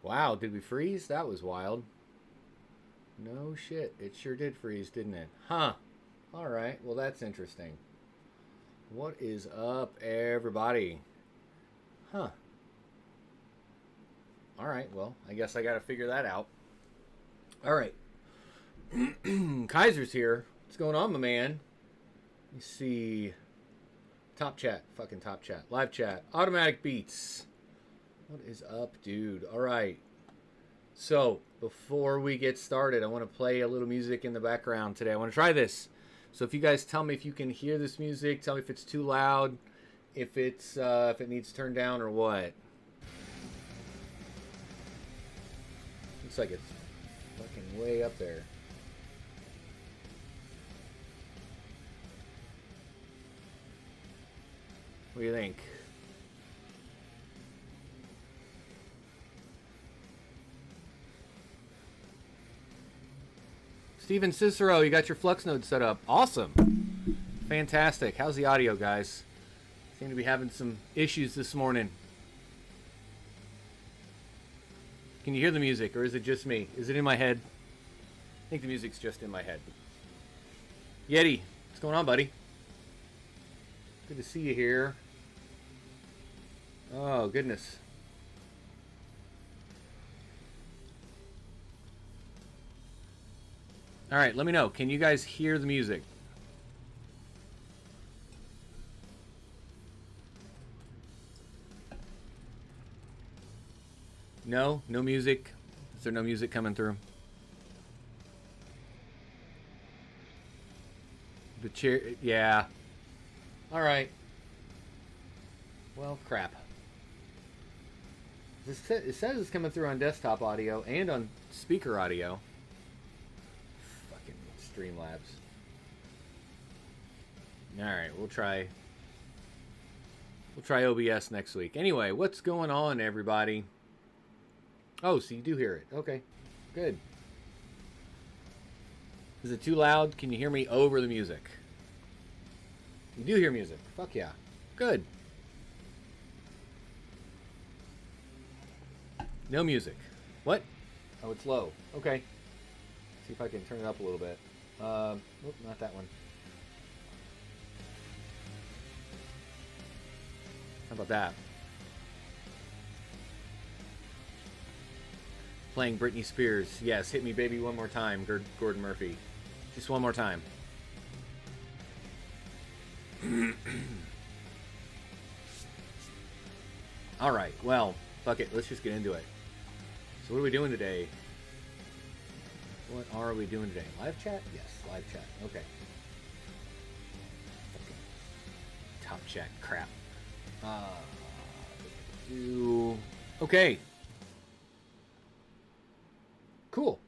Wow, did we freeze? That was wild. No shit. It sure did freeze, didn't it? Huh. Alright, well that's interesting. What is up, everybody? Huh. Alright, well, I guess I gotta figure that out. Alright. Kaiser's here. What's going on, my man? Let me see. Top chat. Fucking top chat. Live chat. Automatic beats. What is up, dude? Alright. So, before we get started, I want to play a little music in the background today. I want to try this. So if you guys tell me if you can hear this music, tell me if it's too loud, if it's if it needs turned down or what. Looks like it's fucking way up there. What do you think? Steven Cicero, you got your Flux node set up. Awesome. Fantastic. How's the audio, guys? Seem to be having some issues this morning. Can you hear the music, or is it just me? Is it in my head? I think the music's just in my head. Yeti, what's going on, buddy? Good to see you here. Oh, goodness. All right, let me know. Can you guys hear the music? No? No music? Is there no music coming through? The chair... Yeah. All right. Well, crap. It says it's coming through on desktop audio and on speaker audio. Streamlabs. Alright, we'll try OBS next week. Anyway, what's going on, everybody? Oh, so you do hear it. Okay, good. Is it too loud? Can you hear me over the music? You do hear music. Fuck yeah. Good. No music. What? Oh, it's low. Okay. See if I can turn it up a little bit. Nope, not that one. How about that? Playing Britney Spears. Yes, hit me baby one more time, Gordon Murphy. Just one more time. Alright, well, fuck it, let's just get into it. So what are we doing today? What are we doing today? Live chat? Yes, live chat. Okay. Top chat crap. Okay. Cool.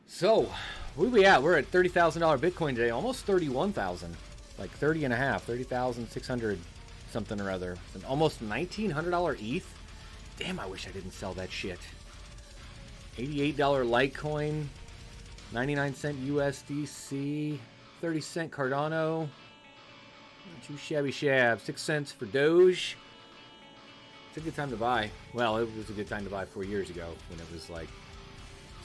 So, where are we at? We're at $30,000 Bitcoin today. Almost 31,000. Like 30 and a half. 30,600 something or other. And almost $1,900 ETH. Damn, I wish I didn't sell that shit. $88 Litecoin, 99-cent USDC, 30-cent Cardano, not too shabby shab, 6 cents for Doge. It's a good time to buy. Well, it was a good time to buy 4 years ago when it was like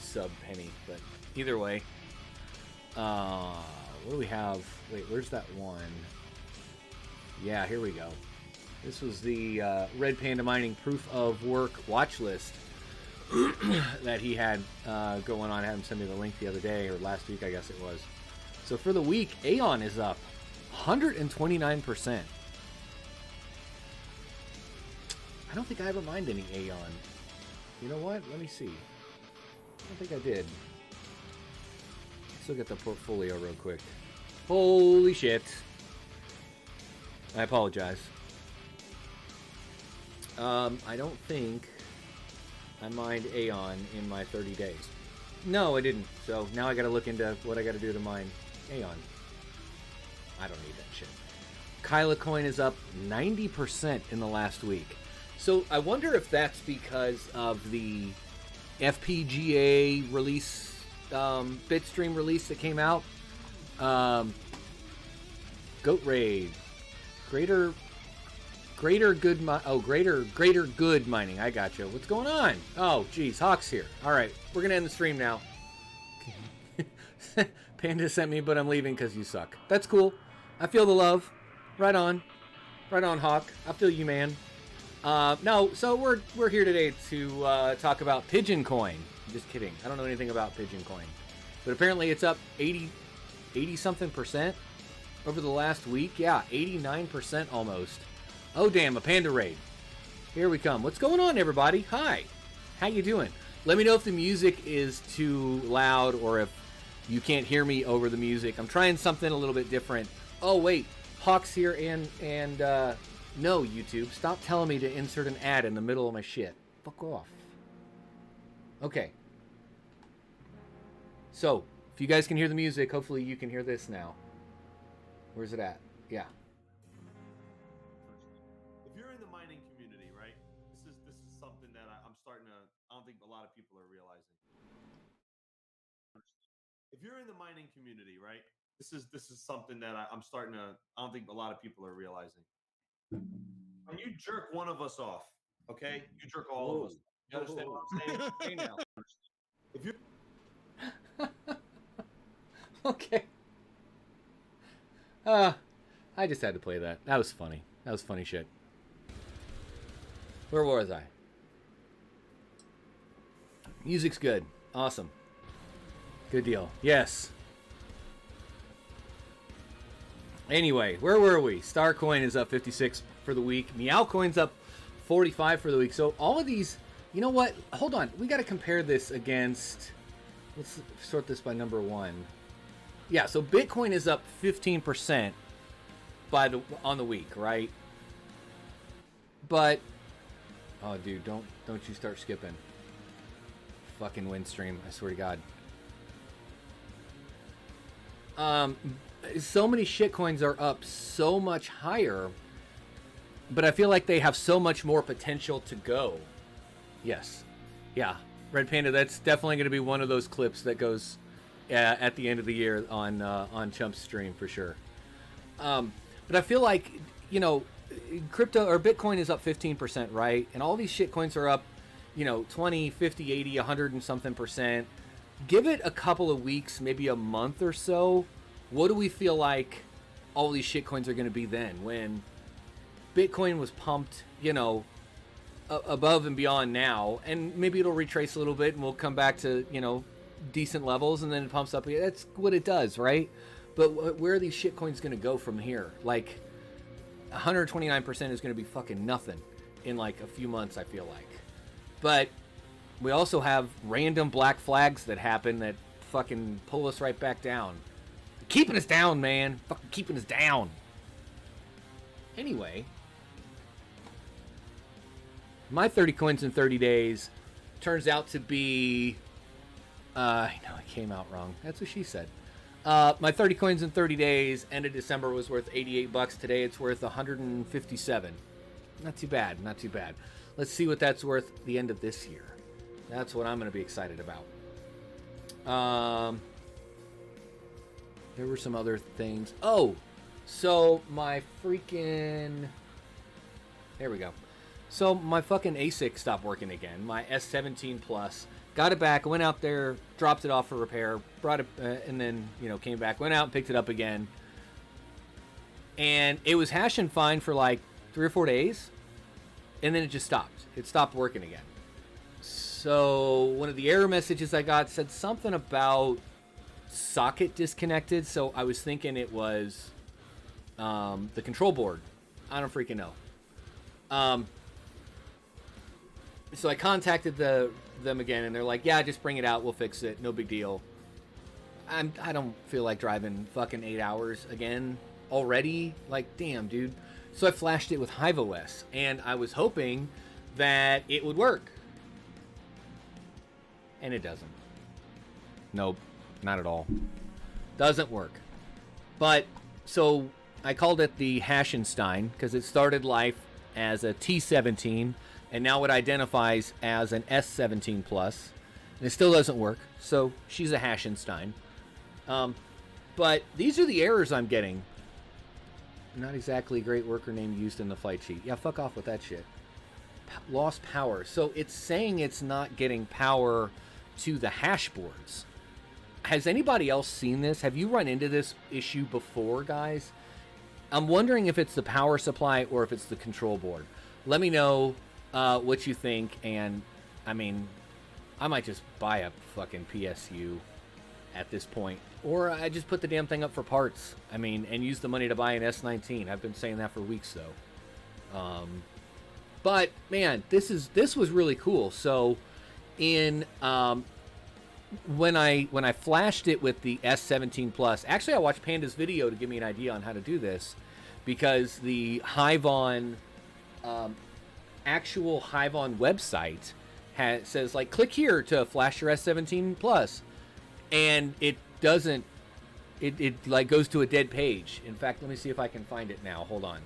sub-penny, but either way. What do we have? Wait, where's that one? Yeah, here we go. This was the Red Panda Mining Proof of Work watch list that he had going on. I had him send me the link the other day, or last week I guess it was. So for the week, Aeon is up 129%. I don't think I ever mined any Aeon. You know what? Let me see. I don't think I did. Let's look at the portfolio real quick. Holy shit. I apologize. I don't think I mined Aeon in my 30 days. No, I didn't. So now I gotta look into what I gotta do to mine Aeon. I don't need that shit. Kyla coin is up 90% in the last week. So I wonder if that's because of the FPGA release, Bitstream release that came out. Goat Raid. Greater Greater good greater good mining. I got you. What's going on? Oh, geez, Hawk's here. All right, we're gonna end the stream now. Panda sent me, but I'm leaving because you suck. That's cool. I feel the love. Right on, Hawk. I feel you, man. No, so we're here today to talk about Pigeon Coin. Just kidding. I don't know anything about Pigeon Coin, but apparently it's up 80 something percent over the last week. Yeah, 89% almost. Oh, damn, a panda raid. Here we come. What's going on, everybody? Hi. How you doing? Let me know if the music is too loud or if you can't hear me over the music. I'm trying something a little bit different. Oh, wait. Hawk's here and no, YouTube. Stop telling me to insert an ad in the middle of my shit. Fuck off. Okay. So, if you guys can hear the music, hopefully you can hear this now. Where's it at? Yeah. If you're in the mining community, right? This is something that I'm starting to. I don't think a lot of people are realizing. If you're in the mining community, right? This is something that I'm starting to. I don't think a lot of people are realizing. When you jerk one of us off, okay? You jerk all of us. You understand what I'm saying? Hey now. If you Okay. I just had to play that. That was funny. That was funny shit. Where was I? Music's good. Awesome. Good deal. Yes. Anyway, where were we? Starcoin is up 56 for the week. Meowcoin's up 45 for the week. So all of these, you know what? Hold on. We got to compare this against, let's sort this by number one. Yeah, so Bitcoin is up 15% on the week, right? But oh, dude, don't you start skipping. Fucking Windstream, I swear to God. So many shitcoins are up so much higher, but I feel like they have so much more potential to go. Yes. Yeah. Red Panda, that's definitely going to be one of those clips that goes at the end of the year on Chump's stream for sure. But I feel like, you know, crypto or Bitcoin is up 15%, right? And all these shitcoins are up, you know, 20, 50, 80, 100 and something percent. Give it a couple of weeks, maybe a month or so. What do we feel like all these shitcoins are going to be then? When Bitcoin was pumped, you know, above and beyond now, and maybe it'll retrace a little bit and we'll come back to, you know, decent levels and then it pumps up. That's what it does, right? But where are these shitcoins going to go from here? Like 129% is going to be fucking nothing in like a few months, I feel like. But we also have random black flags that happen that fucking pull us right back down. Keeping us down, man. Fucking keeping us down. Anyway, my 30 coins in 30 days turns out to be... I know it came out wrong. That's what she said. My 30 coins in 30 days, end of December, was worth 88 bucks. Today it's worth 157. Not too bad, not too bad. Let's see what that's worth the end of this year. That's what I'm going to be excited about. There were some other things. Oh, so my freaking... There we go. So my fucking ASIC stopped working again. My S17 Plus. Got it back, went out there, dropped it off for repair, brought it, and then, you know, came back, went out and picked it up again. And it was hashing fine for like 3 or 4 days. And then it just stopped. It stopped working again. So one of the error messages I got said something about socket disconnected. So I was thinking it was the control board. I don't freaking know. So I contacted them again, and they're like, yeah, just bring it out. We'll fix it. No big deal. I don't feel like driving fucking 8 hours again already. Like, damn, dude. So I flashed it with HiveOS, and I was hoping that it would work. And it doesn't. Nope, not at all. Doesn't work. But, so I called it the Hashenstein, because it started life as a T17, and now it identifies as an S17 Plus, and it still doesn't work, so she's a Hashenstein. But these are the errors I'm getting. Not exactly a great worker name used in the flight sheet. Yeah, fuck off with that shit. Lost power. So it's saying it's not getting power to the hash boards. Has anybody else seen this? Have you run into this issue before, guys? I'm wondering if it's the power supply or if it's the control board. Let me know what you think. And, I mean, I might just buy a fucking PSU at this point. Or I just put the damn thing up for parts. I mean, and use the money to buy an S19. I've been saying that for weeks, though. But, man, this was really cool. So, in... when I flashed it with the S17 Plus, actually I watched Panda's video to give me an idea on how to do this, because the Hivon actual Hivon website says like click here to flash your S17 Plus, and it doesn't. It like goes to a dead page. In fact, let me see if I can find it now. Hold on.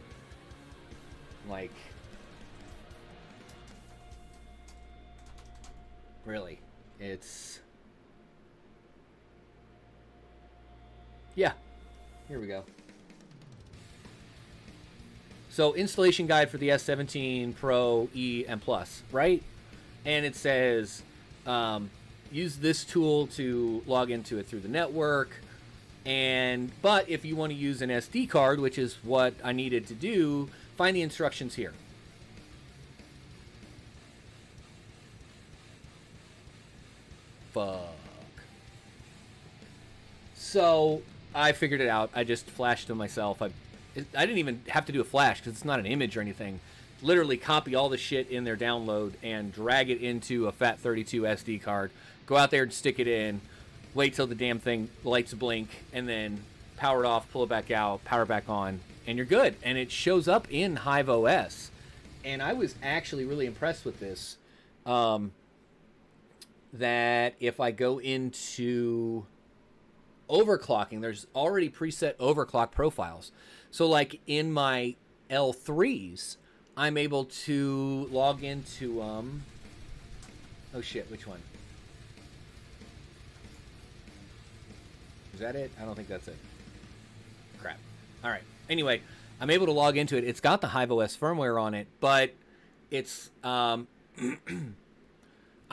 Like, really, it's. Yeah, here we go. So, installation guide for the S17 Pro, E, and Plus, right? And it says, use this tool to log into it through the network. But if you want to use an SD card, which is what I needed to do, find the instructions here. Fuck. So I figured it out. I just flashed to myself. I didn't even have to do a flash because it's not an image or anything. Literally copy all the shit in their download and drag it into a FAT32 SD card. Go out there and stick it in. Wait till the damn thing lights blink, and then power it off, pull it back out, power back on, and you're good. And it shows up in Hive OS. And I was actually really impressed with this. That if I go into overclocking, there's already preset overclock profiles. So like in my L3s, I'm able to log into, oh shit, which one? Is that it? I don't think that's it. Crap. All right. Anyway, I'm able to log into it. It's got the Hive OS firmware on it, but it's I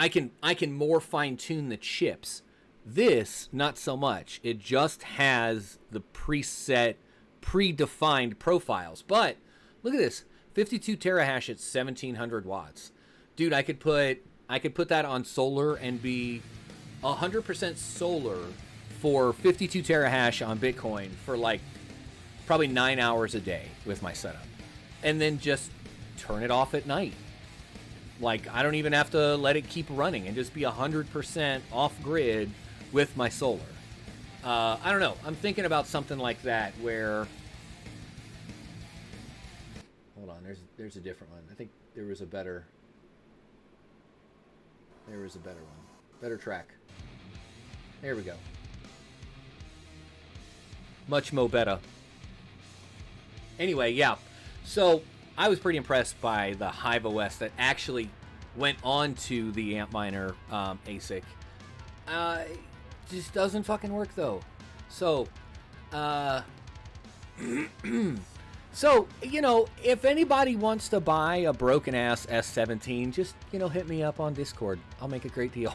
can more fine tune the chips. This, not so much. It just has the preset, predefined profiles. But look at this, 52 terahash at 1700 watts. Dude, I could put that on solar and be 100% solar for 52 terahash on Bitcoin for like probably 9 hours a day with my setup, and then just turn it off at night. Like, I don't even have to let it keep running and just be 100% off grid with my solar. I don't know. I'm thinking about something like that where, hold on, there's a different one. I think there was a better one. Better track. There we go. Much mo better. Anyway, yeah. So I was pretty impressed by the Hive OS that actually went on to the Antminer ASIC. It just doesn't fucking work though. So, so, you know, if anybody wants to buy a broken ass S17, just, you know, hit me up on Discord. I'll make a great deal.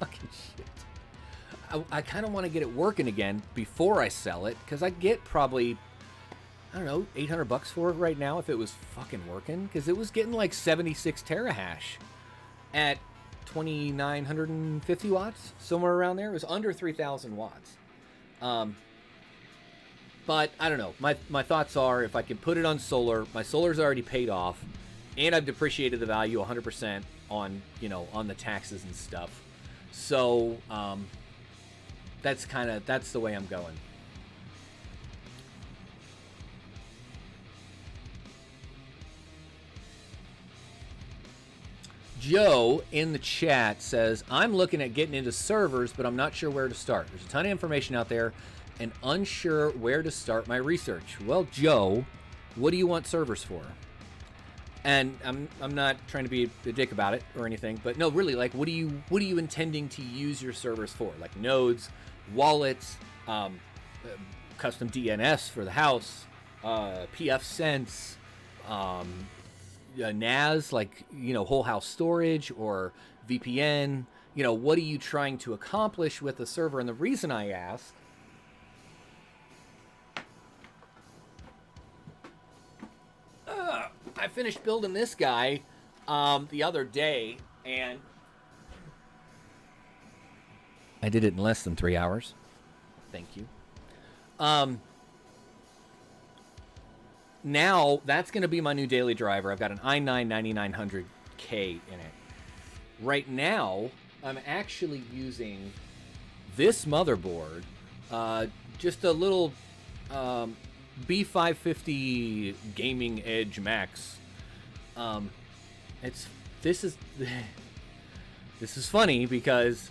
Fucking shit. I kind of want to get it working again before I sell it, because I get probably, I don't know, $800 for it right now if it was fucking working, because it was getting like 76 terahash at 2,950 watts, somewhere around there. It was under 3,000 watts. But I don't know. My thoughts are, if I can put it on solar, my solar's already paid off, and I've depreciated the value 100% on, you know, on the taxes and stuff. So, that's the way I'm going. Joe in the chat says, I'm looking at getting into servers, but I'm not sure where to start. There's a ton of information out there and unsure where to start my research. Well, Joe, what do you want servers for? And I'm not trying to be a dick about it or anything, but no, really, like, what are you intending to use your servers for? Like nodes, wallets, custom DNS for the house, PF Sense, NAS, like, whole house storage, or VPN. What are you trying to accomplish with the server? And the reason I ask, I finished building this guy the other day, and I did it in less than 3 hours. Thank you. Now that's going to be my new daily driver. I've got an i9 9900K in it. Right now, I'm actually using this motherboard, just a little B550 Gaming Edge Max. This is funny because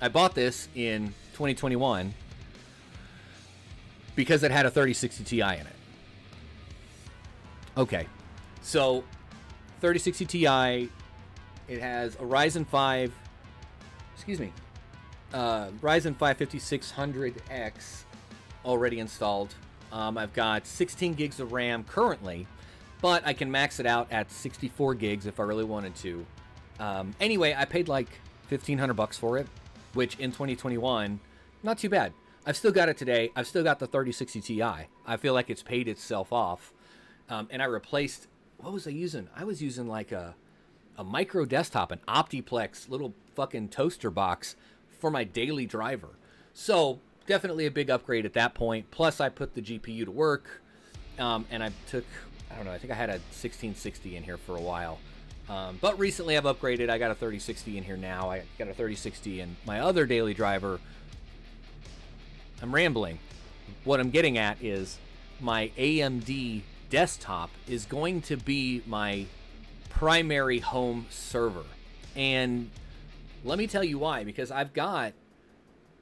I bought this in 2021 because it had a 3060 Ti in it. Okay, so 3060 Ti, it has a Ryzen 5 5600X already installed. I've got 16 gigs of RAM currently, but I can max it out at 64 gigs if I really wanted to. Anyway, I paid like $1,500 for it, which in 2021, not too bad. I've still got it today. I've still got the 3060 Ti. I feel like it's paid itself off. And I replaced, what was I using? I was using like a micro desktop, an Optiplex little fucking toaster box for my daily driver. So definitely a big upgrade at that point. Plus I put the GPU to work, and I think I had a 1660 in here for a while. But recently I've upgraded. I got a 3060 in here now. I got a 3060 in my other daily driver. I'm rambling. What I'm getting at is my AMD desktop is going to be my primary home server. And let me tell you why. Because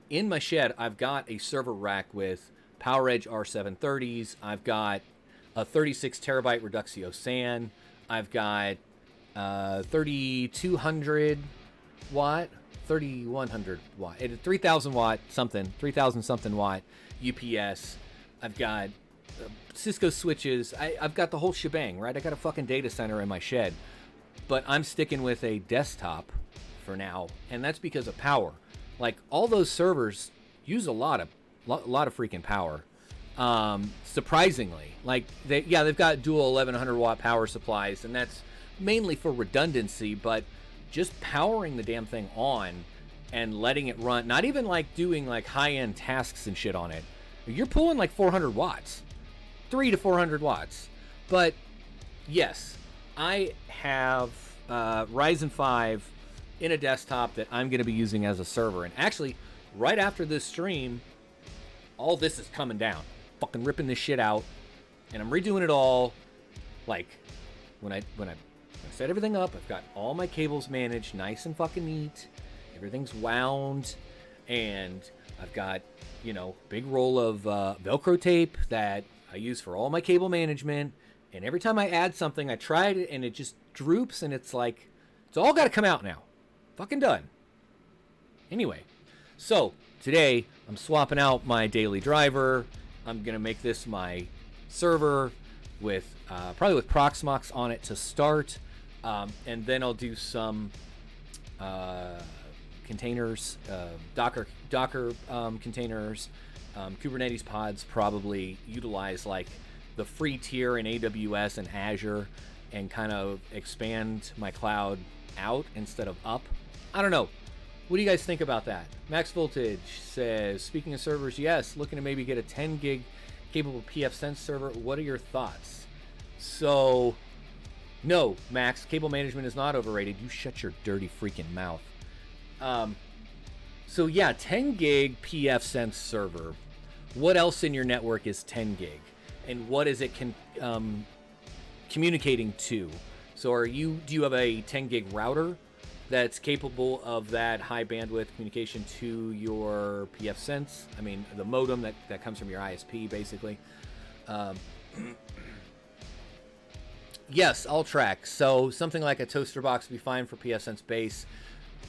in my shed, I've got a server rack with PowerEdge R730s. I've got a 36 terabyte Reduxio SAN. I've got 3200 watt, 3100 watt, 3000 watt something, 3000 something watt UPS. I've got Cisco switches. I've got the whole shebang, right? I got a fucking data center in my shed, but I'm sticking with a desktop for now, and that's because of power. Like, all those servers use a lot of freaking power. Surprisingly, like they've got dual 1100 watt power supplies, and that's mainly for redundancy, but just powering the damn thing on and letting it run, not even like doing like high-end tasks and shit on it, you're pulling like 400 watts, 300 to 400 watts. But yes, I have Ryzen 5 in a desktop that I'm going to be using as a server. And actually, right after this stream, all this is coming down, fucking ripping this shit out, and I'm redoing it all. Like, when I set everything up, I've got all my cables managed nice and fucking neat. Everything's wound, and I've got, big roll of Velcro tape that I use for all my cable management. And every time I add something, I tried it and it just droops, and it's like, it's all got to come out now. Fucking done. Anyway, so today I'm swapping out my daily driver. I'm gonna make this my server with probably with Proxmox on it to start, and then I'll do some containers, Docker containers, Kubernetes pods. Probably utilize like the free tier in AWS and Azure, and kind of expand my cloud out instead of up. I don't know. What do you guys think about that? Max Voltage says, speaking of servers, yes, looking to maybe get a 10 gig capable PF Sense server. What are your thoughts? So, no, Max, cable management is not overrated. You shut your dirty freaking mouth. So yeah, 10 gig PF Sense server. What else in your network is 10 gig? And what is it communicating to? So do you have a 10 gig router that's capable of that high bandwidth communication to your PF Sense? I mean, the modem that comes from your ISP, basically. Yes, I'll track. So something like a toaster box would be fine for PF Sense base.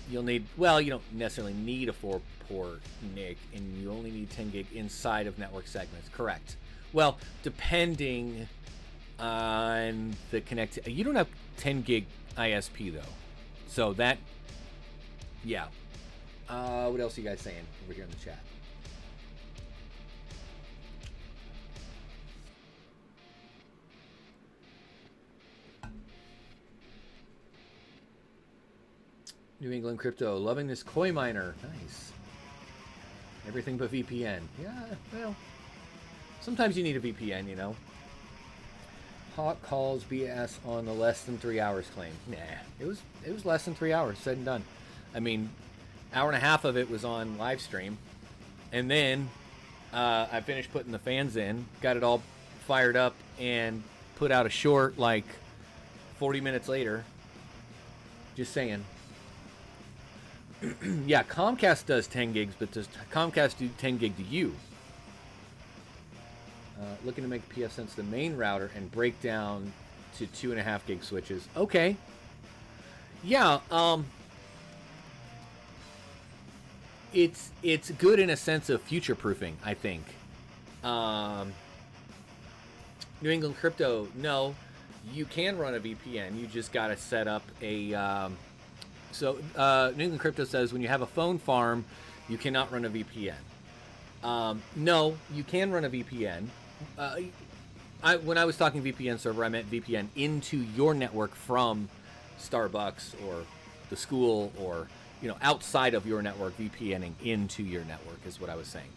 you'll need, well, you don't necessarily need a 4-port NIC, and you only need 10 gig inside of network segments. Correct. Well, depending on the connect, you don't have 10 gig ISP though, so that, yeah. What else are you guys saying over here in the chat? New England Crypto, loving this koi miner. Nice. Everything but VPN. Yeah, well, sometimes you need a VPN, you know. Hawk calls BS on the less than 3 hours claim. Nah, it was less than 3 hours, said and done. I mean, hour and a half of it was on Livestream, and then I finished putting the fans in, got it all fired up, and put out a short like 40 minutes later. Just saying. Yeah, Comcast does 10 gigs, but does Comcast do 10 gig to you? Looking to make PSense the main router and break down to 2.5 gig switches. Okay. Yeah, it's good in a sense of future proofing, I think. New England Crypto, no, you can run a VPN. You just got to set up a. So New England Crypto says when you have a phone farm, you cannot run a VPN. No, you can run a VPN. When I was talking VPN server, I meant VPN into your network from Starbucks or the school, or outside of your network, VPNing into your network is what I was saying.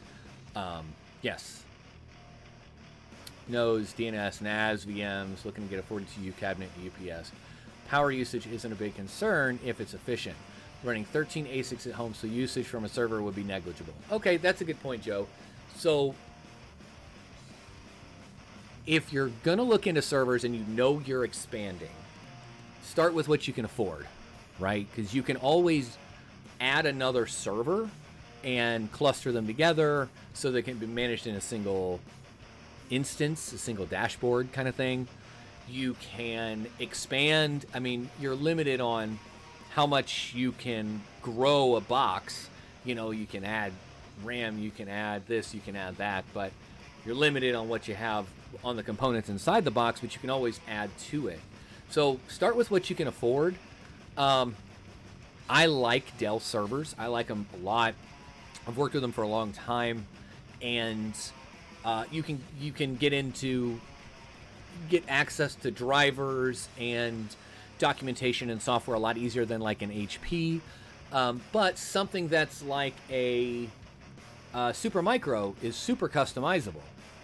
Yes. Knows DNS, NAS, VMs, looking to get a 42U cabinet UPS. Power usage isn't a big concern if it's efficient. Running 13 ASICs at home, so usage from a server would be negligible. Okay, that's a good point, Joe. So if you're going to look into servers and you're expanding, start with what you can afford, right? Because you can always add another server and cluster them together so they can be managed in a single instance, a single dashboard kind of thing. You can expand. I mean, you're limited on how much you can grow a box. You can add RAM, you can add this, you can add that, but you're limited on what you have on the components inside the box, but you can always add to it. So start with what you can afford. I like Dell servers. I like them a lot. I've worked with them for a long time, and you can get access to drivers and documentation and software a lot easier than like an HP. But something that's like a Supermicro is super customizable.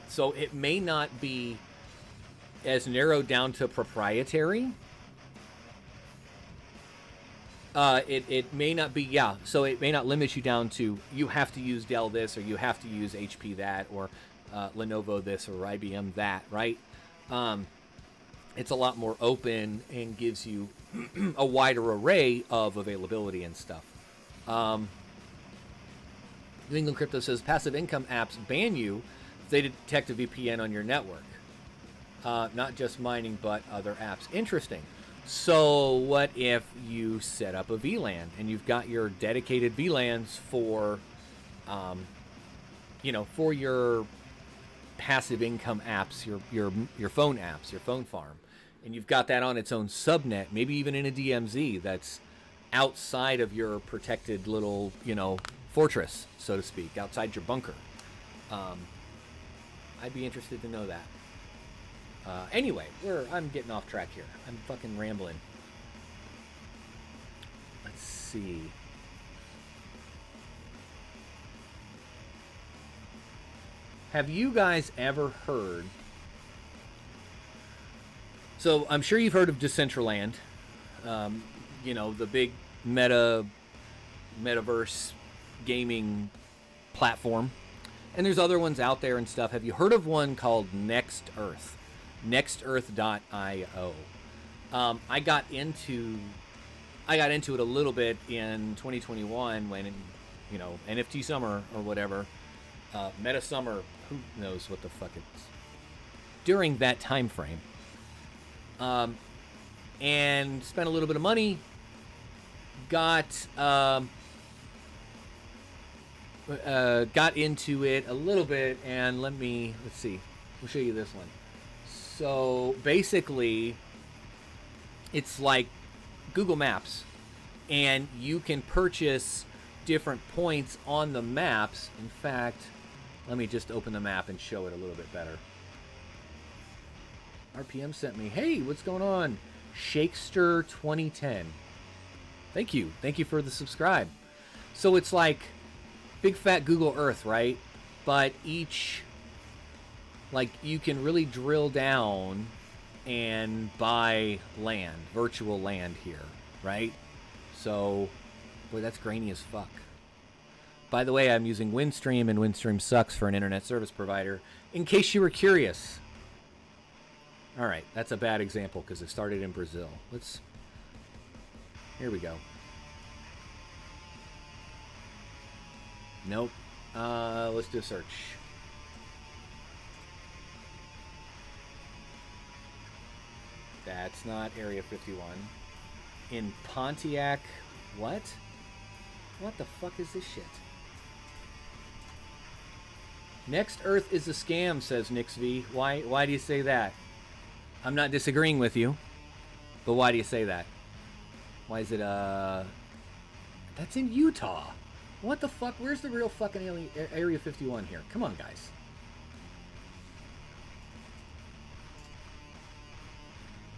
So it may not be as narrowed down to proprietary. It may not be, yeah. So it may not limit you down to you have to use Dell this, or you have to use HP that, or Lenovo this, or IBM that, right? It's a lot more open and gives you a wider array of availability and stuff. New England Crypto says passive income apps ban you if they detect a VPN on your network. Not just mining, but other apps. Interesting. So what if you set up a VLAN and you've got your dedicated VLANs for, for your passive income apps, your phone apps, your phone farm, and you've got that on its own subnet, maybe even in a DMZ that's outside of your protected little, fortress, so to speak, outside your bunker. I'd be interested to know that. Anyway, I'm getting off track here. I'm fucking rambling. Let's see. Have you guys ever heard? So I'm sure you've heard of Decentraland. The big metaverse gaming platform. And there's other ones out there and stuff. Have you heard of one called Next Earth? Nextearth.io. I got into it a little bit in 2021 when, NFT summer or whatever, Meta Summer, who knows what the fuck it's, during that time frame. And spent a little bit of money, got into it a little bit, and let's see. We'll show you this one. So basically, it's like Google Maps, and you can purchase different points on the maps. In fact, let me just open the map and show it a little bit better. RPM sent me, hey, what's going on? Shakester 2010. Thank you for the subscribe. So it's like big fat Google Earth, right? But each, like, you can really drill down and buy land, virtual land here, right? So, boy, that's grainy as fuck. By the way, I'm using Windstream, and Windstream sucks for an internet service provider, in case you were curious. All right, that's a bad example because it started in Brazil. Here we go. Nope. Let's do a search. That's not Area 51. In Pontiac, what? What the fuck is this shit? Next Earth is a scam, says NixV. Why do you say that? I'm not disagreeing with you, but why do you say that? Why is it, that's in Utah. What the fuck? Where's the real fucking Area 51 here? Come on, guys.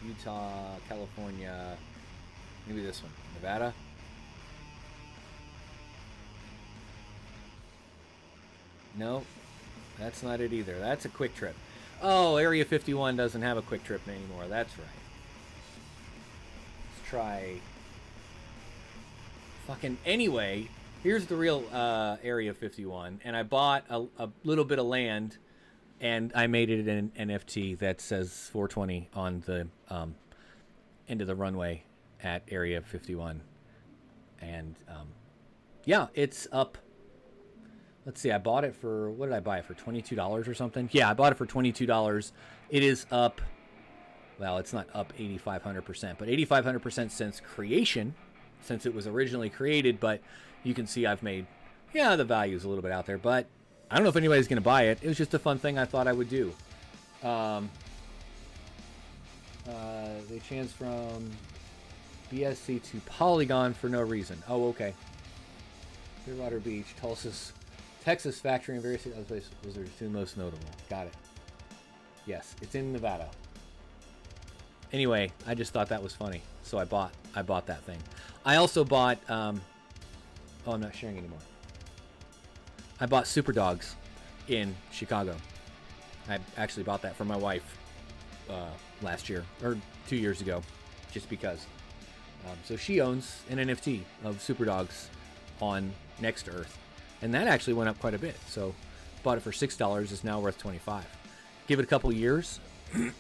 Utah, California, maybe this one. Nevada? No, that's not it either. That's a quick trip. Oh, Area 51 doesn't have a quick trip anymore. That's right. Let's try... Fucking... Anyway, here's the real Area 51. And I bought a little bit of land, and I made it an NFT that says 420 on the end of the runway at Area 51. And, yeah, it's up... Let's see, I bought it for, what did I buy it for, $22 or something? Yeah, I bought it for $22. It is up, well, it's not up 8,500%, but 8,500% since creation, since it was originally created, but you can see I've made, yeah, the value's a little bit out there, but I don't know if anybody's going to buy it. It was just a fun thing I thought I would do. They changed from BSC to Polygon for no reason. Oh, okay. Clearwater Beach, Tulsa's Texas factory and various other places was the two most notable. Got it. Yes, it's in Nevada. Anyway, I just thought that was funny, so I bought that thing. I also bought. Oh, I'm not sharing anymore. I bought Super Dogs in Chicago. I actually bought that for my wife last year or 2 years ago, just because. So she owns an NFT of Super Dogs on Next Earth. And that actually went up quite a bit. So bought it for $6. It's now worth $25. Give it a couple years.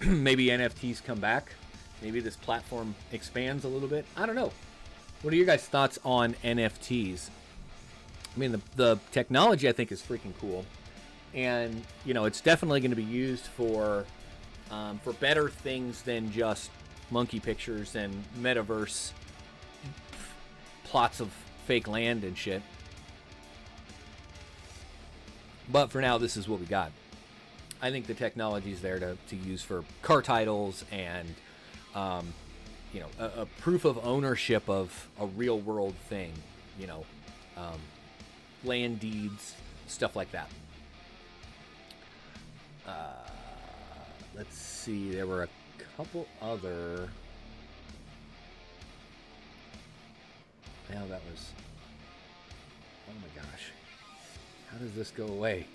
Maybe NFTs come back. Maybe this platform expands a little bit. I don't know. What are your guys' thoughts on NFTs? I mean, the technology I think is freaking cool. And, you know, it's definitely going to be used for better things than just monkey pictures and metaverse plots of fake land and shit. But for now, this is what we got. I think the technology is there to use for car titles and, you know, a proof of ownership of a real world thing. You know, land deeds, stuff like that. Let's see. There were a couple other. Now that was. Oh my gosh. How does this go away?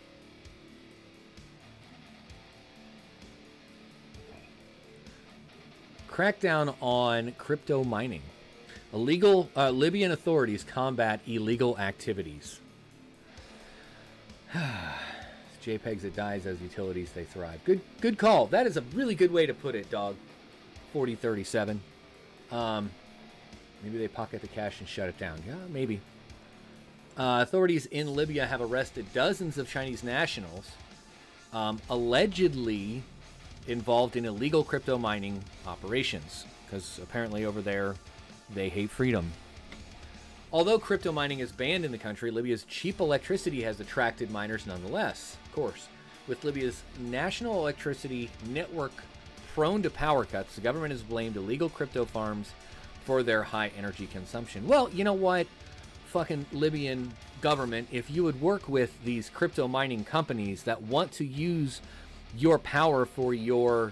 Crackdown on crypto mining. Illegal Libyan authorities combat illegal activities. JPEGs that dies as utilities they thrive. Good call. That is a really good way to put it, dog. 4037. Maybe they pocket the cash and shut it down. Yeah, maybe. Authorities in Libya have arrested dozens of Chinese nationals allegedly involved in illegal crypto mining operations, because apparently over there they hate freedom. Although crypto mining is banned in the country, Libya's cheap electricity has attracted miners nonetheless, of course. With Libya's national electricity network prone to power cuts, the government has blamed illegal crypto farms for their high energy consumption. Well, you know what? Fucking Libyan government, if you would work with these crypto mining companies that want to use your power for your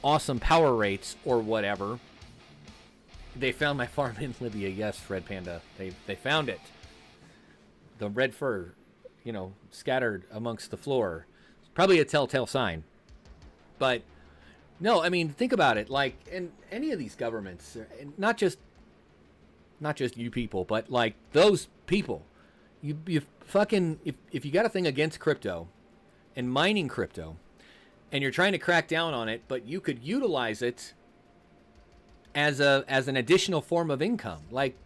awesome power rates or whatever. They found my farm in Libya. Yes, Red Panda. They found it. The red fur, you know, scattered amongst the floor. It's probably a telltale sign. But no, I mean, think about it. Like, in any of these governments, not just you people, but like those people, you fucking, if you got a thing against crypto and mining crypto, and you're trying to crack down on it, but you could utilize it as an additional form of income. Like,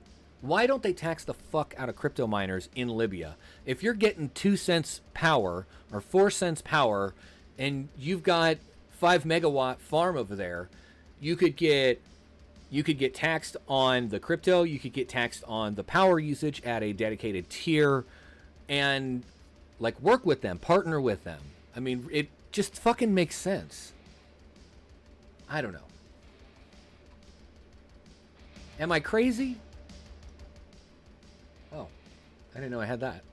why don't they tax the fuck out of crypto miners in Libya? If you're getting 2 cents power or 4 cents power, and you've got 5 megawatt farm over there, you could get taxed on the crypto, you could get taxed on the power usage at a dedicated tier, and like work with them, partner with them. I mean, it just fucking makes sense. I don't know. Am I crazy? Oh, I didn't know I had that.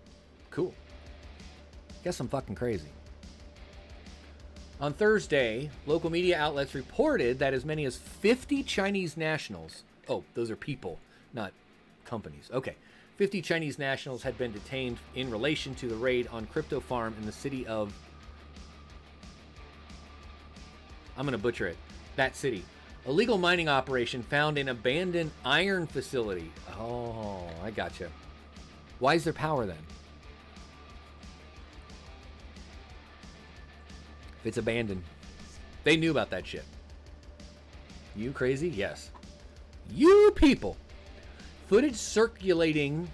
Cool. Guess I'm fucking crazy. On Thursday, local media outlets reported that as many as 50 Chinese nationals, oh, those are people, not companies. Okay. 50 Chinese nationals had been detained in relation to the raid on crypto farm in the city of, I'm going to butcher it, that city. Illegal mining operation found in abandoned iron facility. Oh, I gotcha. Why is there power then? If it's abandoned. They knew about that shit. You crazy? Yes. You people. Footage circulating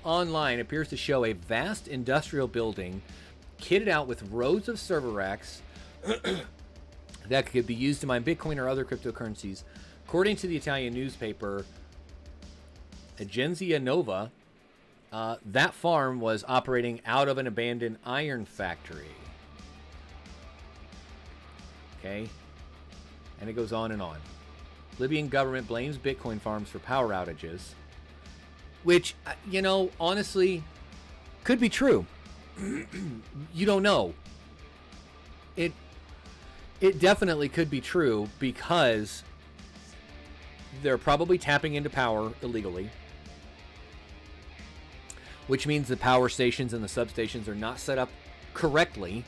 online appears to show a vast industrial building kitted out with rows of server racks that could be used to mine Bitcoin or other cryptocurrencies. According to the Italian newspaper Agenzia Nova, that farm was operating out of an abandoned iron factory. Okay? And it goes on and on. Libyan government blames Bitcoin farms for power outages, which, you know, honestly, could be true. You don't know. It definitely could be true because they're probably tapping into power illegally, which means the power stations and the substations are not set up correctly.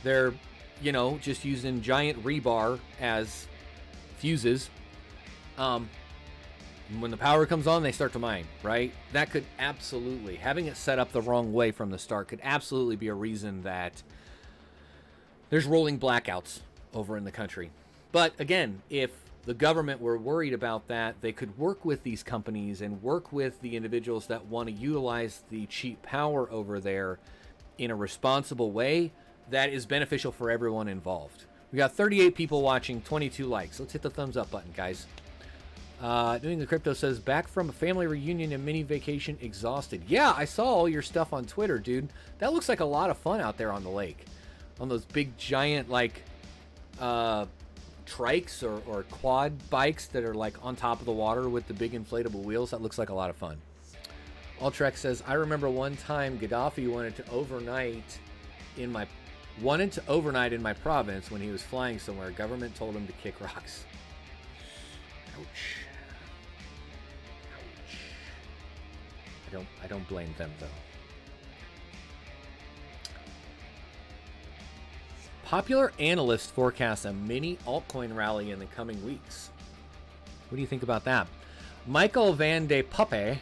They're, you know, just using giant rebar as fuses. When the power comes on, they start to mine, right? That could absolutely, having it set up the wrong way from the start could absolutely be a reason that there's rolling blackouts over in the country. But again, if the government were worried about that, they could work with these companies and work with the individuals that want to utilize the cheap power over there in a responsible way that is beneficial for everyone involved. We got 38 people watching, 22 likes. Let's hit the thumbs up button, guys. Doing the Crypto says, back from a family reunion and mini vacation, exhausted. Yeah, I saw all your stuff on Twitter, dude. That looks like a lot of fun out there on the lake. On those big, giant, like, trikes or quad bikes that are, like, on top of the water with the big inflatable wheels. That looks like a lot of fun. Ultrek says, I remember one time Gaddafi wanted to overnight in my province when he was flying somewhere. Government told him to kick rocks. Ouch. I don't blame them, though. Popular analysts forecast a mini altcoin rally in the coming weeks. What do you think about that? Michael Van de Poppe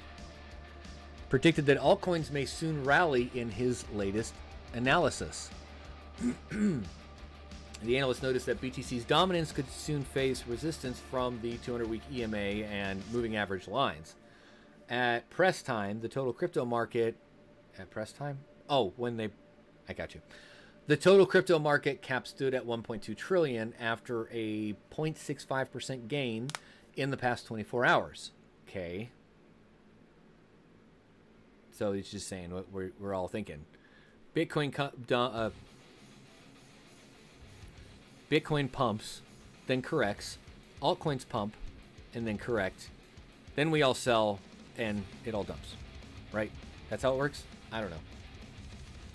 predicted that altcoins may soon rally in his latest analysis. The analyst noticed that BTC's dominance could soon face resistance from the 200-week EMA and moving average lines. At press time, the total crypto market... At press time? Oh, when they... I got you. The total crypto market cap stood at 1.2 trillion after a 0.65% gain in the past 24 hours. Okay. So it's just saying what we're all thinking. Bitcoin Bitcoin pumps, then corrects. Altcoins pump, and then correct. Then we all sell, and it all dumps. Right? That's how it works? I don't know.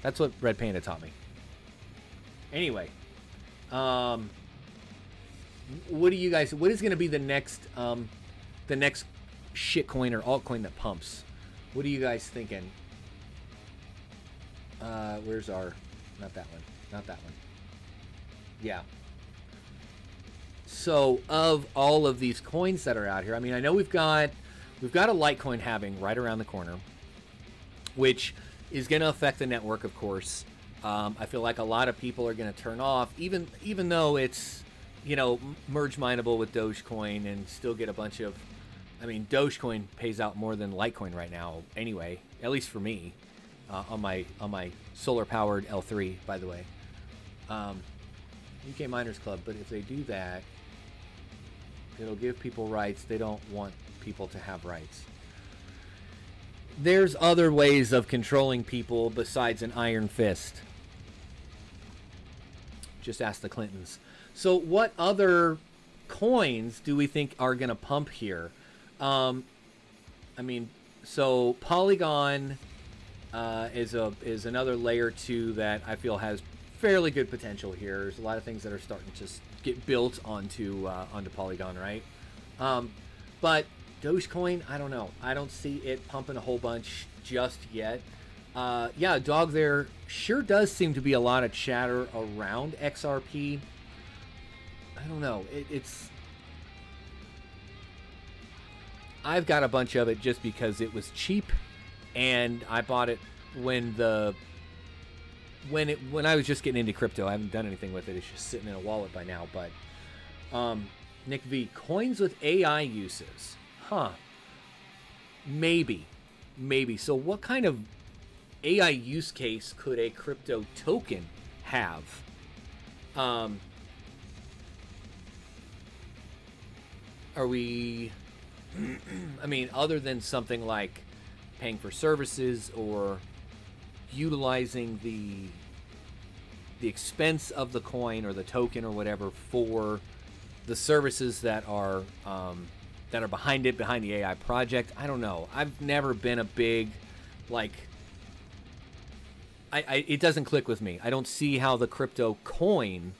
That's what Red Panda taught me. Anyway, what do you guys? What is going to be the next shitcoin or altcoin that pumps? What are you guys thinking? Where's our? Not that one. Not that one. Yeah. So of all of these coins that are out here, I mean, I know we've got a Litecoin halving right around the corner, which is going to affect the network, of course. I feel like a lot of people are going to turn off, even though it's, you know, merge mineable with Dogecoin and still get a bunch of. I mean, Dogecoin pays out more than Litecoin right now, anyway. At least for me, on my solar powered L3, by the way. UK Miners Club, but if they do that, it'll give people rights. They don't want people to have rights. There's other ways of controlling people besides an iron fist. Just ask the Clintons. So what other coins do we think are going to pump here? I mean, so Polygon is another layer 2 that I feel has fairly good potential here. There's a lot of things that are starting to get built onto Polygon, right? But Dogecoin, I don't know. I don't see it pumping a whole bunch just yet. Yeah, Dog there sure does seem to be a lot of chatter around XRP. I don't know. It's I've got a bunch of it just because it was cheap, and I bought it when I was just getting into crypto. I haven't done anything with it. It's just sitting in a wallet by now. But Nick V, coins with AI uses, huh? Maybe. So what kind of AI use case could a crypto token have? Are we? I mean, other than something like paying for services or utilizing the expense of the coin or the token or whatever for the services that are behind the AI project. I don't know. I've never been a big, like, it doesn't click with me. I don't see how the crypto coin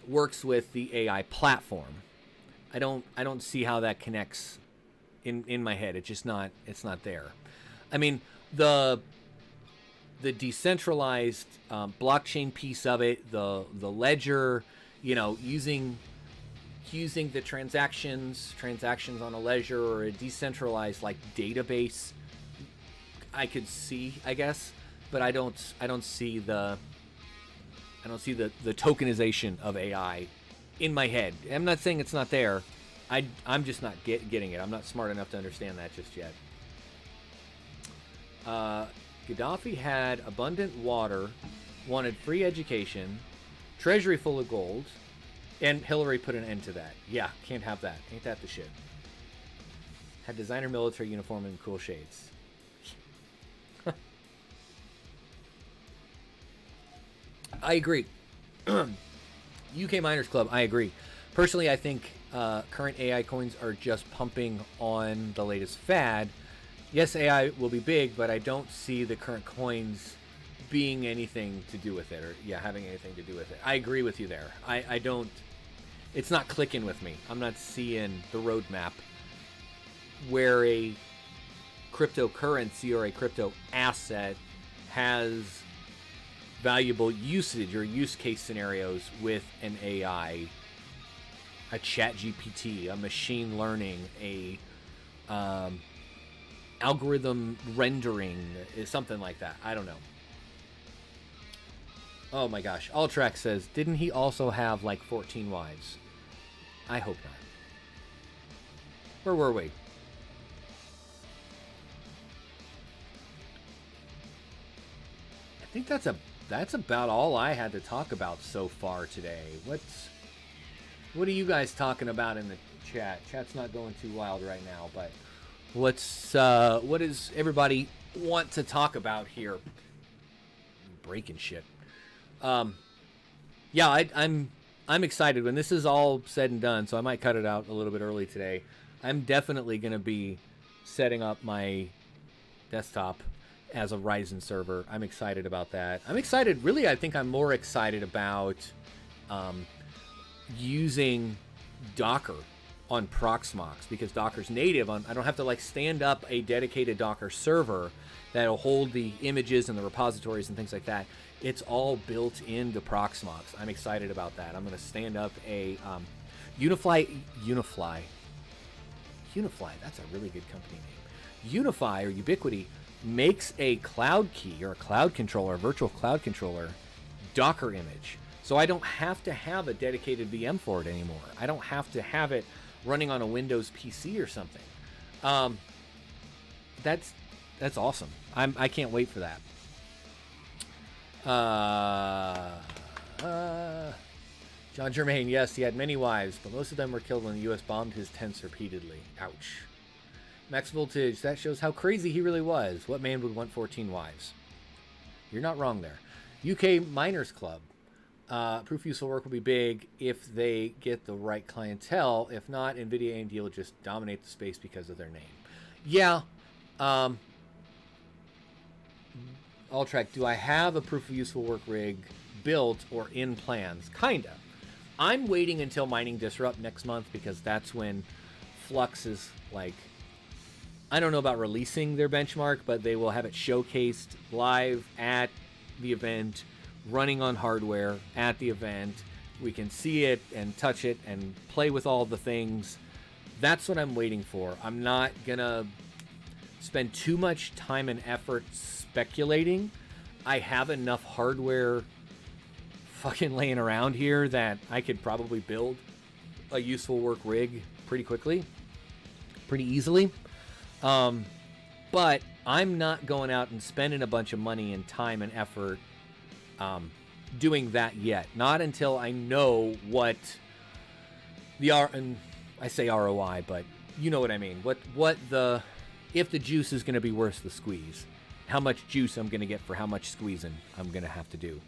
works with the AI platform. I don't see how that connects in my head. It's not there. I mean, the decentralized blockchain piece of it, the ledger, you know, using the transactions on a ledger or a decentralized like database, I could see, I guess, but I don't see the tokenization of AI in my head. I'm not saying it's not there. I'm just not getting it. I'm not smart enough to understand that just yet. Gaddafi had abundant water, wanted free education, treasury full of gold, and Hillary put an end to that. Yeah, can't have that. Ain't that the shit? Had designer military uniform and cool shades. I agree. UK Miners Club, I agree. Personally, I think current AI coins are just pumping on the latest fad. Yes, AI will be big, but I don't see the current coins being anything to do with it, or having anything to do with it. I agree with you there. I don't. It's not clicking with me. I'm not seeing the roadmap where a cryptocurrency or a crypto asset has valuable usage or use case scenarios with an AI, a chat GPT, a machine learning, a algorithm rendering, something like that. I don't know. Oh my gosh. Altrax says, didn't he also have like 14 wives? I hope not. Where were we? I think that's about all I had to talk about so far today. What are you guys talking about in the chat? Chat's not going too wild right now, but what is everybody want to talk about here. Breaking shit. Yeah, I'm excited when this is all said and done. So I might cut it out a little bit early today. I'm definitely going to be setting up my desktop as a Ryzen server. I'm excited about that. I'm excited. Really, I think I'm more excited about using Docker on Proxmox, because Docker's native. I don't have to like stand up a dedicated Docker server that'll hold the images and the repositories and things like that. It's all built into Proxmox. I'm excited about that. I'm going to stand up a Unify. That's a really good company name. Unify or Ubiquity makes a cloud key or a cloud controller, virtual cloud controller, Docker image. So I don't have to have a dedicated VM for it anymore. I don't have to have it running on a Windows PC or something. That's awesome. I can't wait for that. John Germain, yes, he had many wives, but most of them were killed when the U.S. bombed his tents repeatedly. Ouch. Max Voltage, that shows how crazy he really was. What man would want 14 wives? You're not wrong there. UK Miners Club. Proof useful work will be big if they get the right clientele. If not, NVIDIA AMD will just dominate the space because of their name. Yeah. Alltrack, do I have a proof of useful work rig built or in plans? Kinda. I'm waiting until Mining Disrupt next month, because that's when Flux is like, I don't know about releasing their benchmark, but they will have it showcased live at the event, running on hardware at the event. We can see it and touch it and play with all the things. That's what I'm waiting for. I'm not gonna spend too much time and effort speculating. I have enough hardware fucking laying around here that I could probably build a useful work rig pretty quickly, pretty easily. But I'm not going out and spending a bunch of money and time and effort doing that yet. Not until I know what the and I say ROI, but you know what I mean. What the, if the juice is going to be worth the squeeze, how much juice I'm going to get for how much squeezing I'm going to have to do.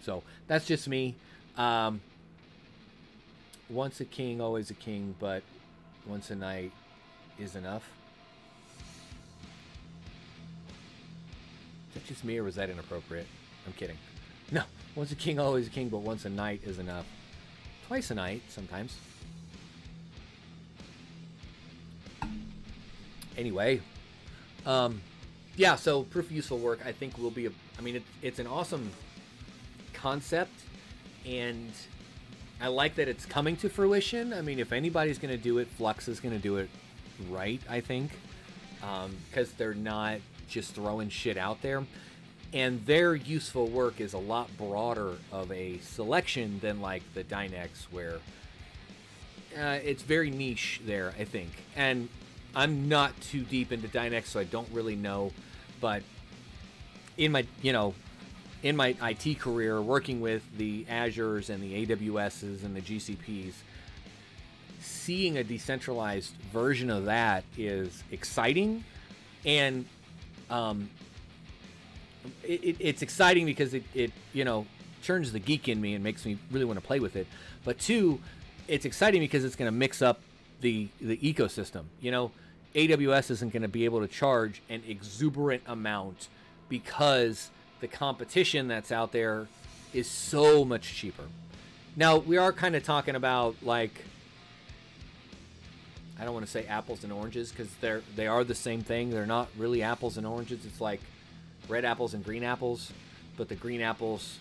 So that's just me. Once a king, always a king, but once a knight is enough. Is that just me, or was that inappropriate? I'm kidding. No, once a king, always a king, but once a knight is enough. Twice a night, sometimes. Anyway, yeah, so proof of useful work, I think, will be it's an awesome concept, and I like that it's coming to fruition. I mean, if anybody's going to do it, Flux is going to do it right, I think, because they're not just throwing shit out there, and their useful work is a lot broader of a selection than like the Dynex, where it's very niche there, I think. And I'm not too deep into Dynex, so I don't really know, but in my IT career, working with the Azures and the AWSs and the GCPs, seeing a decentralized version of that is exciting. And it's exciting because it turns the geek in me and makes me really want to play with it. But two, it's exciting because it's going to mix up the ecosystem. AWS isn't going to be able to charge an exuberant amount because the competition that's out there is so much cheaper. Now, we are kind of talking about, like, I don't want to say apples and oranges, because they are the same thing. They're not really apples and oranges. It's like red apples and green apples, but the green apples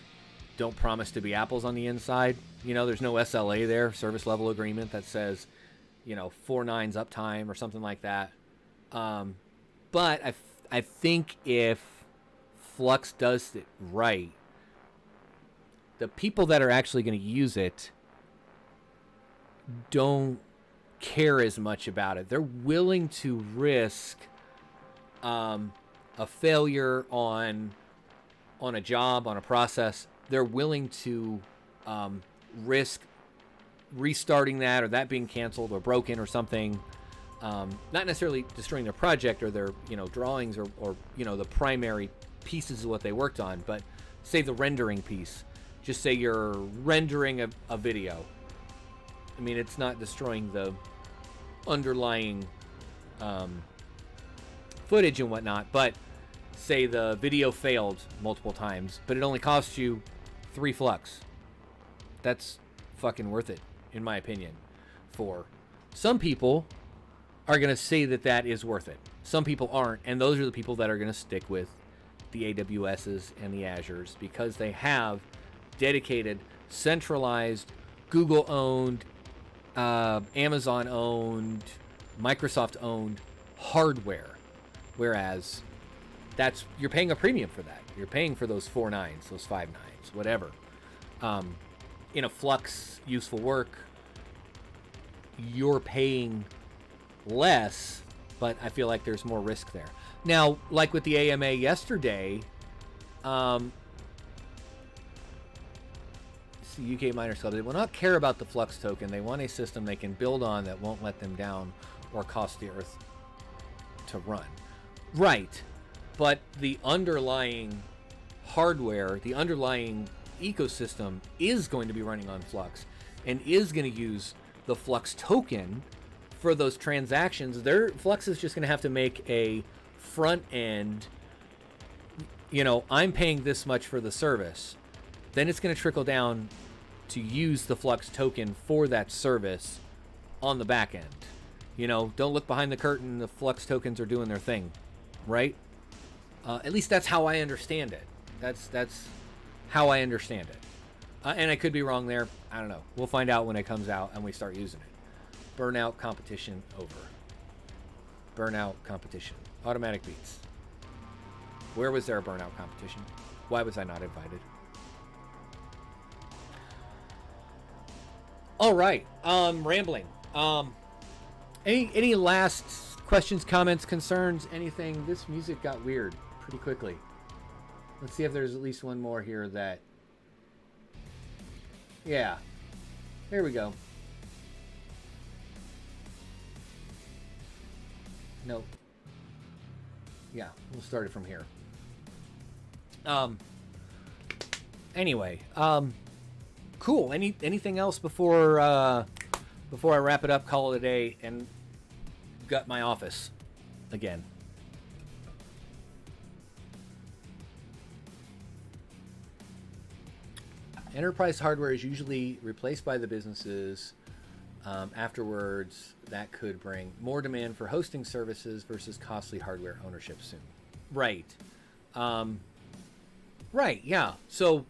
don't promise to be apples on the inside. There's no SLA there, service level agreement, that says 4 nines uptime or something like that. But I think if Flux does it right, the people that are actually going to use it don't care as much about it. They're willing to risk a failure on a job, on a process. They're willing to risk restarting that, or that being canceled or broken or something, not necessarily destroying their project or their, drawings or the primary pieces of what they worked on, but say the rendering piece. Just say you're rendering a video. I mean, it's not destroying the underlying footage and whatnot, but say the video failed multiple times, but it only cost you 3 flux. That's fucking worth it, in my opinion. For some people are going to say that is worth it. Some people aren't, and those are the people that are going to stick with the AWSs and the Azures because they have dedicated, centralized, Google-owned, Amazon-owned, Microsoft-owned hardware. Whereas you're paying a premium for that. You're paying for those 4 nines, those 5 nines, whatever. In a Flux useful work, you're paying less, but I feel like there's more risk there. Now, like with the AMA yesterday, UK Miners Club, they will not care about the Flux token. They want a system they can build on that won't let them down or cost the Earth to run. Right. But the underlying hardware, the underlying ecosystem is going to be running on Flux and is going to use the Flux token for those transactions. Flux is just going to have to make a front end, I'm paying this much for the service. Then it's going to trickle down to use the Flux token for that service on the back end. Don't look behind the curtain. The Flux tokens are doing their thing, right? At least that's how I understand it. That's how I understand it. And I could be wrong there. I don't know. We'll find out when it comes out and we start using it. Burnout competition over. Burnout competition. Automatic beats. Where was there a burnout competition? Why was I not invited? All right. Rambling. Any last questions, comments, concerns, anything? This music got weird pretty quickly. Let's see if there's at least one more here that... Yeah. There we go. Nope. Yeah, we'll start it from here. Anyway, cool. Anything else before I wrap it up, call it a day, and gut my office again? Enterprise hardware is usually replaced by the businesses. Afterwards, that could bring more demand for hosting services versus costly hardware ownership soon. Right. Right, yeah. So,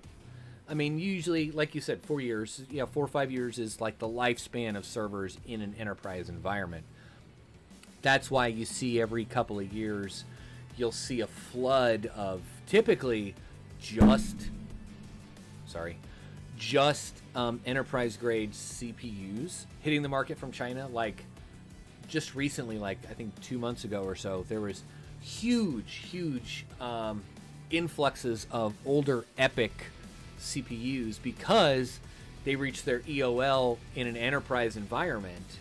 I mean, usually, like you said, 4 years. Yeah, 4 or 5 years is like the lifespan of servers in an enterprise environment. That's why you see every couple of years, you'll see a flood of typically just enterprise grade CPUs hitting the market from China. Like just recently, like I think 2 months ago or so, there was huge influxes of older EPYC CPUs because they reached their EOL in an enterprise environment.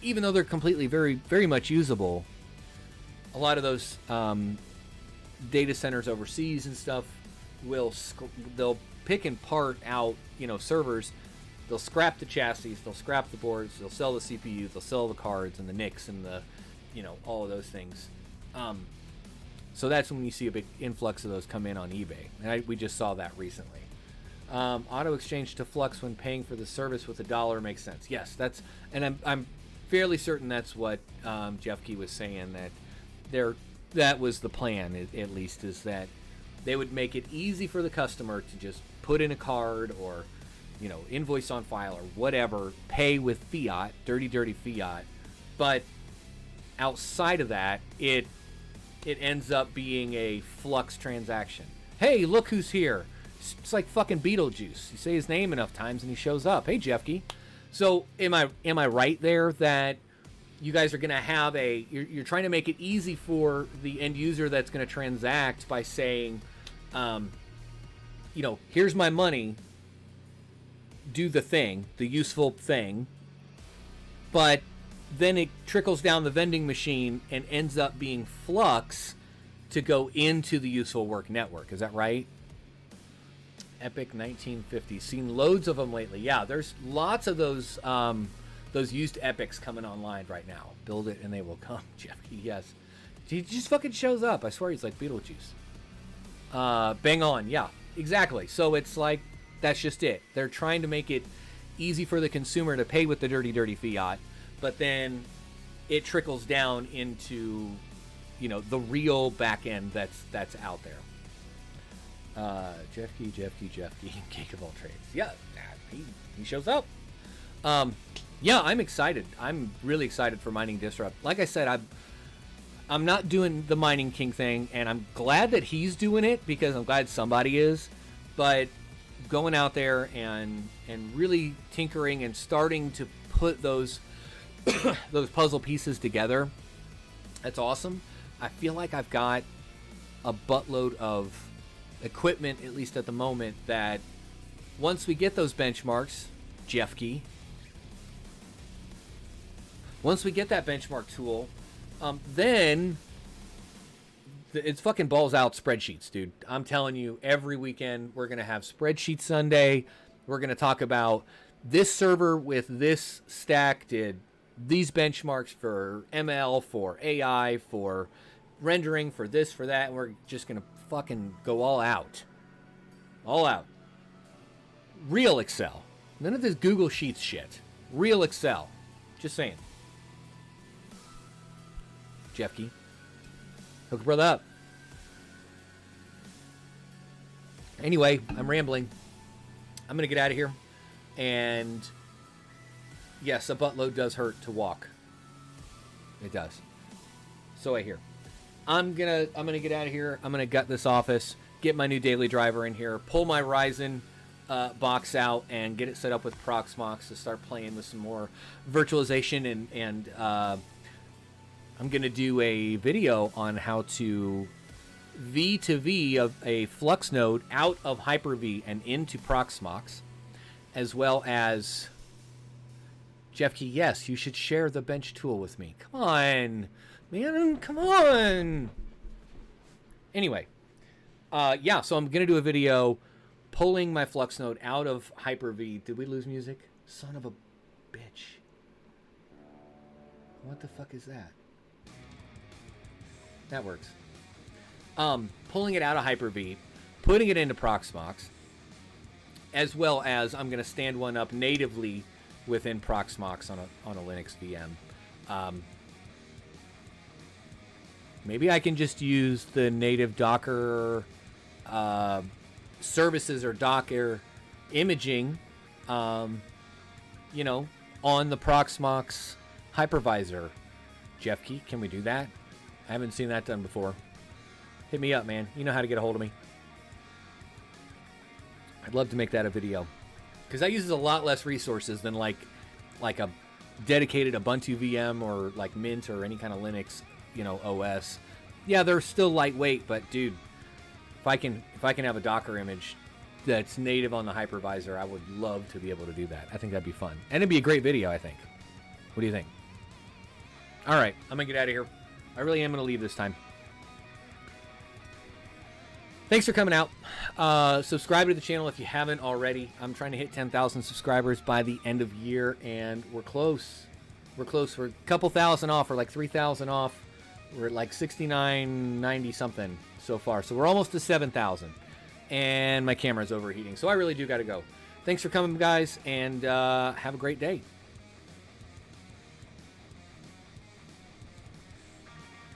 Even though they're completely very much usable, a lot of those data centers overseas and stuff they'll pick and part out, servers. They'll scrap the chassis, they'll scrap the boards, they'll sell the CPUs, they'll sell the cards and the NICs and the, all of those things. So that's when you see a big influx of those come in on eBay, and we just saw that recently. Auto exchange to Flux when paying for the service with $1 makes sense. Yes, I'm fairly certain that's what Jeff Key was saying, that was the plan, at least, is that they would make it easy for the customer to just put in a card or, invoice on file or whatever, pay with fiat, dirty fiat. But outside of that, it ends up being a Flux transaction. Hey, look who's here. It's like fucking Beetlejuice. You say his name enough times and he shows up. Hey, Jeff Key. So am I right there that you guys are going to have you're trying to make it easy for the end user that's going to transact by saying, here's my money, do the thing, the useful thing, but then it trickles down the vending machine and ends up being flux to go into the useful work network. Is that right? Epic 1950. Seen loads of them lately. Yeah, there's lots of those used epics coming online right now. Build it and they will come. Jeffy, yes. He just fucking shows up. I swear he's like Beetlejuice. Bang on. Yeah, exactly. So it's like, that's just it. They're trying to make it easy for the consumer to pay with the dirty, dirty fiat, but then it trickles down into, you know, the real back end that's out there. Jeff Key, Geek of all trades. Yeah, he shows up. Yeah, I'm excited. I'm really excited for Mining Disrupt. Like I said, I'm not doing the Mining King thing, and I'm glad that he's doing it because I'm glad somebody is. But going out there and really tinkering and starting to put those those puzzle pieces together, that's awesome. I feel like I've got a buttload of equipment, at least at the moment, that once we get those benchmarks, Jeff Key, once we get that benchmark tool, then it's fucking balls out spreadsheets, dude. I'm telling you, every weekend we're going to have Spreadsheet Sunday. We're going to talk about this server with this stack did these benchmarks for ML, for AI, for rendering, for this, for that. And we're just going to fucking go all out. All out. Real Excel. None of this Google Sheets shit. Real Excel. Just saying. Jeff Key. Hook a brother up. Anyway, I'm rambling. I'm going to get out of here. And yes, a buttload does hurt to walk. It does. So I hear. I'm gonna get out of here. I'm gonna gut this office, get my new daily driver in here, pull my Ryzen box out, and get it set up with Proxmox to start playing with some more virtualization. And I'm gonna do a video on how to V2V of a Flux node out of Hyper-V and into Proxmox, as well as Jeff Key. Yes, you should share the bench tool with me. Come on. Man, come on. Anyway, yeah, so I'm going to do a video pulling my Flux node out of Hyper-V. Did we lose music? Son of a bitch. What the fuck is that? That works. Pulling it out of Hyper-V, putting it into Proxmox, as well as I'm going to stand one up natively within Proxmox on a Linux VM. Maybe I can just use the native Docker services or Docker imaging, you know, on the Proxmox hypervisor. Jeff Key, can we do that? I haven't seen that done before. Hit me up, man. You know how to get a hold of me. I'd love to make that a video, because that uses a lot less resources than like a dedicated Ubuntu VM or like Mint or any kind of Linux, you know, OS. Yeah, they're still lightweight, but dude, if I can have a Docker image that's native on the hypervisor, I would love to be able to do that. I think that'd be fun, and it'd be a great video, I think. What do you think? All right, I'm gonna get out of here. I really am gonna leave this time. Thanks for coming out. Subscribe to the channel if you haven't already. I'm trying to hit 10,000 subscribers by the end of year, and we're close. We're close. We're a couple thousand off. We're like 3,000 off. We're at like 69.90 something so far. So we're almost to 7,000. And my camera's overheating. So I really do got to go. Thanks for coming, guys, and have a great day.